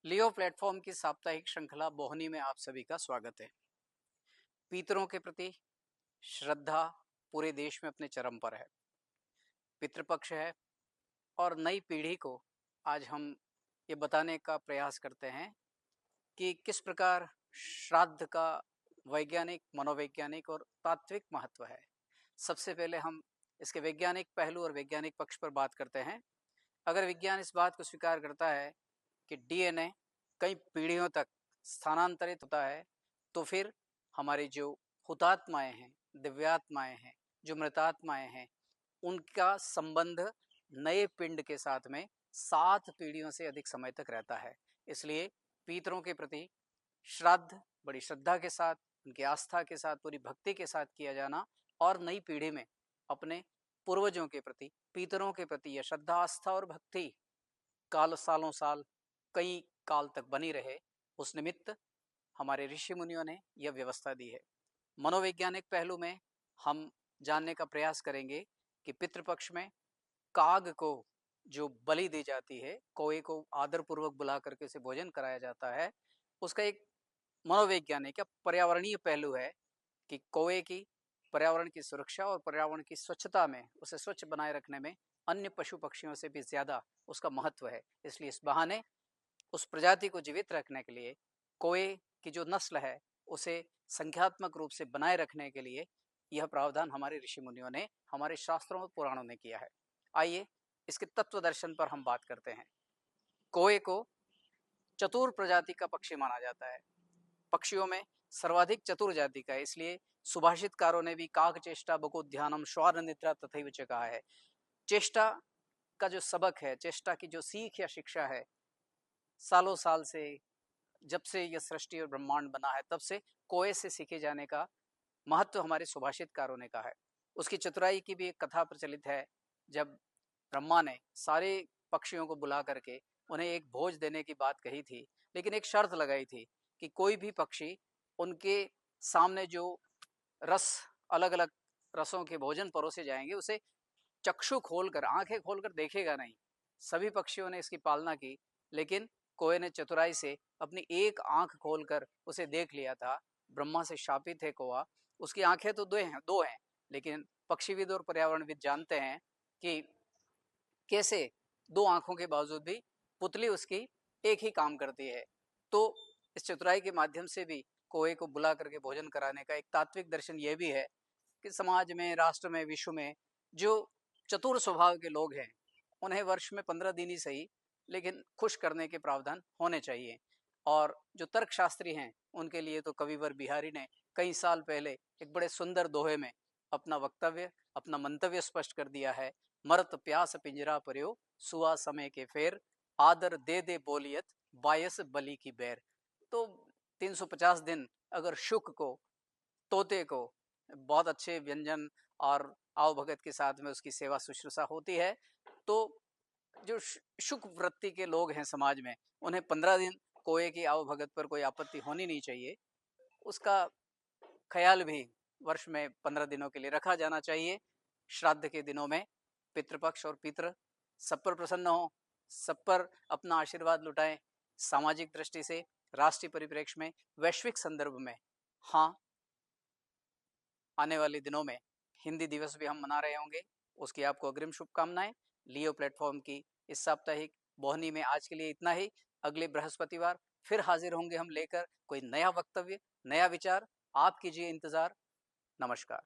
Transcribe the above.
लियो platform की साप्ताहिक श्रृंखला बोहनी में आप सभी का स्वागत है। पितरों के प्रति श्रद्धा पूरे देश में अपने चरम पर है। पितृपक्ष है और नई पीढ़ी को आज हम ये बताने का प्रयास करते हैं कि किस प्रकार श्राद्ध का वैज्ञानिक, मनोवैज्ञानिक और तात्विक महत्व है। सबसे पहले हम इसके वैज्ञानिक पहलू और वैज्ञानिक पक्ष पर बात करते हैं। अगर विज्ञान इस बात को स्वीकार करता है कि डीएनए कई पीढ़ियों तक स्थानांतरित होता है, तो फिर हमारी जो हुतात्माएं हैं, दिव्यात्माएं हैं, जो मृतात्माएं हैं, उनका संबंध नए पिंड के साथ में 7 पीढ़ियों से अधिक समय तक रहता है। इसलिए पितरों के प्रति श्राद्ध बड़ी श्रद्धा के साथ, उनकी आस्था के साथ, पूरी भक्ति के साथ किया जाना और नई पीढ़ी में अपने पूर्वजों के प्रति, पितरों के प्रति यह श्रद्धा, आस्था और भक्ति काल सालों साल कई काल तक बनी रहे, उस निमित्त हमारे ऋषि मुनियों ने यह व्यवस्था दी है। मनोवैज्ञानिक पहलू में हम जानने का प्रयास करेंगे कि पितृपक्ष में काग को जो बलि दी जाती है, कौए को आदर पूर्वक बुला करके उसे भोजन कराया जाता है, उसका एक मनोवैज्ञानिक या पर्यावरणीय पहलू है कि कौए की पर्यावरण की सुरक्षा और पर्यावरण की स्वच्छता में, उसे स्वच्छ बनाए रखने में अन्य पशु पक्षियों से भी ज्यादा उसका महत्व है। इसलिए इस बहाने उस प्रजाति को जीवित रखने के लिए, कौए की जो नस्ल है उसे संख्यात्मक रूप से बनाए रखने के लिए यह प्रावधान हमारे ऋषि मुनियों ने, हमारे शास्त्रों और पुराणों ने किया है। आइए इसके तत्व दर्शन पर हम बात करते हैं। कौए को चतुर प्रजाति का पक्षी माना जाता है। पक्षियों में सर्वाधिक चतुर जाति का है, इसलिए सुभाषितकारों ने भी काक चेष्टा बको ध्यानम श्वार निद्रा तथैव च कहा है। चेष्टा का जो सबक है, चेष्टा की जो सीख या शिक्षा है, सालों साल से, जब से यह सृष्टि और ब्रह्मांड बना है, तब से कौए से सीखे जाने का महत्व हमारे सुभाषितकारों ने कहा है। उसकी चतुराई की भी एक कथा प्रचलित है। जब ब्रह्मा ने सारे पक्षियों को बुला करके उन्हें एक भोज देने की बात कही थी, लेकिन एक शर्त लगाई थी कि कोई भी पक्षी उनके सामने जो रस, अलग अलग रसों के भोजन परोसे जाएंगे, उसे चक्षु खोलकर, आंखें खोलकर देखेगा नहीं। सभी पक्षियों ने इसकी पालना की, लेकिन कौए ने चतुराई से अपनी एक आंख खोलकर उसे देख लिया था। ब्रह्मा से शापित है कौआ, उसकी आंखें तो दो हैं, लेकिन पक्षीविद और पर्यावरणविद जानते हैं कि कैसे दो आंखों के बावजूद भी पुतली उसकी एक ही काम करती है। तो इस चतुराई के माध्यम से भी कौए को बुला करके भोजन कराने का एक तात्विक दर्शन यह भी है कि समाज में, राष्ट्र में, विश्व में जो चतुर स्वभाव के लोग हैं, उन्हें वर्ष में 15 दिन ही सही, लेकिन खुश करने के प्रावधान होने चाहिए। और जो तर्कशास्त्री हैं, उनके लिए तो कविवर बिहारी ने कई साल पहले एक बड़े सुंदर दोहे में अपना वक्तव्य, अपना मंतव्य स्पष्ट कर दिया है। मरत प्यास पिंजरा पर्यो, सुआ समय के फेर, आदर दे दे बोलियत, बायस बलि की बैर। तो 350 दिन अगर शुक को, तोते को बहुत अच्छे व्यंजन और आव भगत के साथ में उसकी सेवा शुश्रूषा होती है, तो जो शुक वृत्ति के लोग हैं समाज में, उन्हें 15 दिन कौए की आव भगत पर कोई आपत्ति होनी नहीं चाहिए। उसका ख्याल भी वर्ष में 15 दिनों के लिए रखा जाना चाहिए। श्राद्ध के दिनों में पितृपक्ष और पितृ सब पर प्रसन्न हो, सब पर अपना आशीर्वाद लुटाएं। सामाजिक दृष्टि से, राष्ट्रीय परिप्रेक्ष्य में, वैश्विक संदर्भ में, हाँ, आने वाले दिनों में हिंदी दिवस भी हम मना रहे होंगे, उसकी आपको अग्रिम शुभकामनाएं। लियो प्लेटफॉर्म की इस साप्ताहिक बोहनी में आज के लिए इतना ही। अगले बृहस्पतिवार फिर हाजिर होंगे हम लेकर कोई नया वक्तव्य, नया विचार। आप कीजिए इंतजार। नमस्कार।